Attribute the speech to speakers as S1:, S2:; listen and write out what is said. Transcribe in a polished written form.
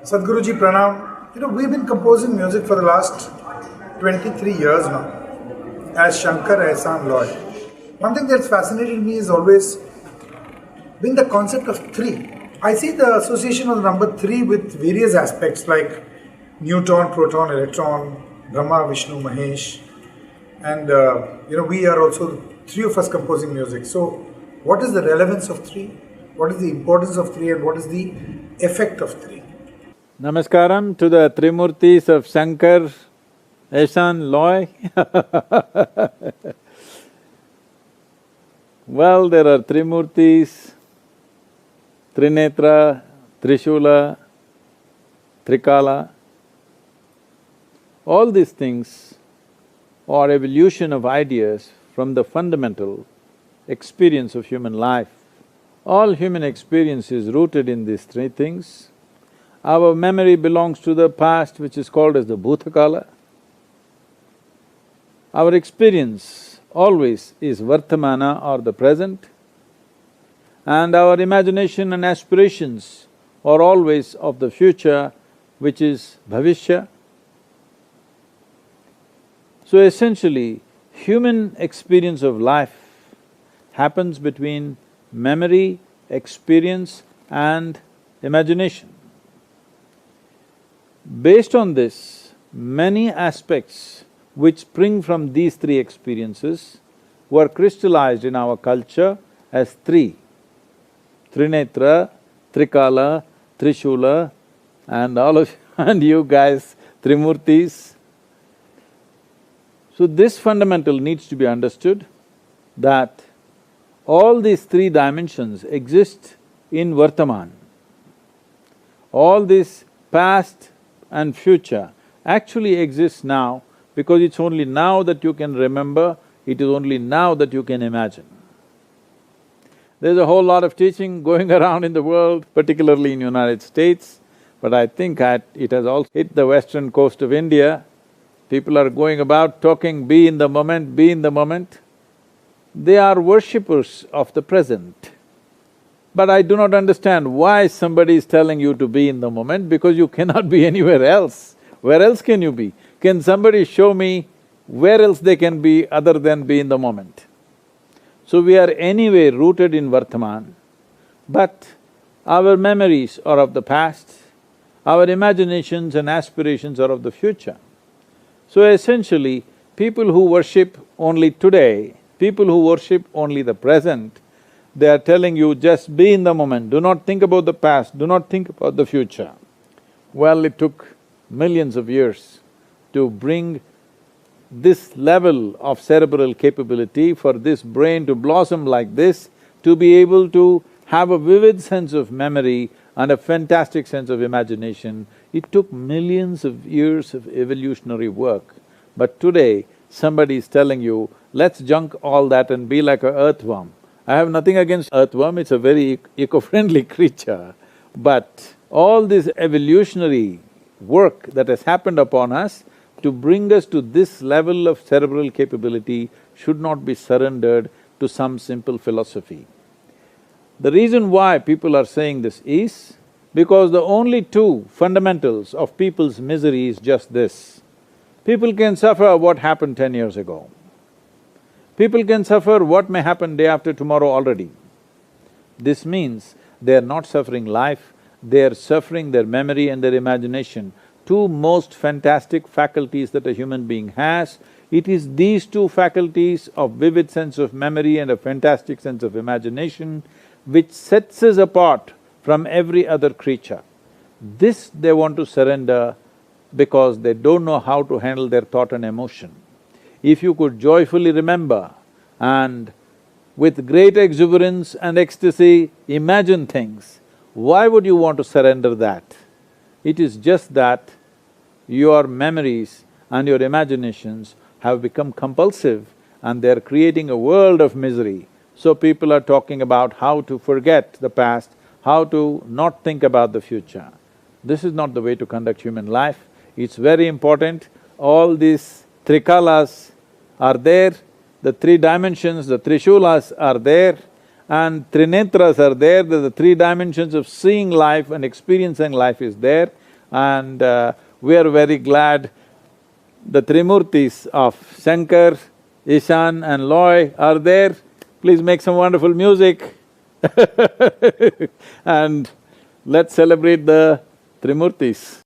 S1: Sadhguruji Pranam. We've been composing music for the last 23 years now as Shankar Ehsan Loy. One thing that's fascinated me is always been the concept of three. I see the association of the number three with various aspects like Newton, proton, electron, Brahma, Vishnu, Mahesh, and we are also three of us composing music. So, what is the relevance of three? What is the importance of three, and what is the effect of three?
S2: Namaskaram to the Trimurtis of Shankar, Ehsan, Loy. Well, there are Trimurtis, Trinetra, Trishula, Trikala. All these things are evolution of ideas from the fundamental experience of human life. All human experience is rooted in these three things. Our memory belongs to the past, which is called as the Bhutakala. Our experience always is Vartamana or the present, and our imagination and aspirations are always of the future, which is Bhavishya. So essentially, human experience of life happens between memory, experience and imagination. Based on this, many aspects which spring from these three experiences were crystallized in our culture as three: Trinetra, Trikala, Trishula, and all of and you guys, Trimurtis. So this fundamental needs to be understood, that all these three dimensions exist in Vartaman. All this past and future actually exists now, because it's only now that you can remember, it is only now that you can imagine. There's a whole lot of teaching going around in the world, particularly in United States, but I think it has also hit the western coast of India. People are going about talking, be in the moment, be in the moment. They are worshippers of the present. But I do not understand why somebody is telling you to be in the moment, because you cannot be anywhere else. Where else can you be? Can somebody show me where else they can be other than be in the moment? So we are anyway rooted in Vartaman, but our memories are of the past, our imaginations and aspirations are of the future. So essentially, people who worship only today, people who worship only the present, they are telling you just be in the moment, do not think about the past, do not think about the future. Well, it took millions of years to bring this level of cerebral capability for this brain to blossom like this, to be able to have a vivid sense of memory and a fantastic sense of imagination. It took millions of years of evolutionary work. But today, somebody is telling you, let's junk all that and be like a earthworm. I have nothing against earthworm, it's a very eco-friendly creature. But all this evolutionary work that has happened upon us to bring us to this level of cerebral capability should not be surrendered to some simple philosophy. The reason why people are saying this is because the only two fundamentals of people's misery is just this. People can suffer what happened 10 years ago. People can suffer what may happen day after tomorrow already. This means they are not suffering life, they are suffering their memory and their imagination, two most fantastic faculties that a human being has. It is these two faculties of vivid sense of memory and a fantastic sense of imagination which sets us apart from every other creature. This they want to surrender because they don't know how to handle their thought and emotion. If you could joyfully remember and with great exuberance and ecstasy imagine things, why would you want to surrender that? It is just that your memories and your imaginations have become compulsive and they're creating a world of misery. So people are talking about how to forget the past, how to not think about the future. This is not the way to conduct human life. It's very important. All these trikalas are there, the three dimensions, the trishulas are there, and trinetras are there, the three dimensions of seeing life and experiencing life is there. and we are very glad the Trimurtis of Shankar, Ishan and Loy are there. Please make some wonderful music and let's celebrate the Trimurtis.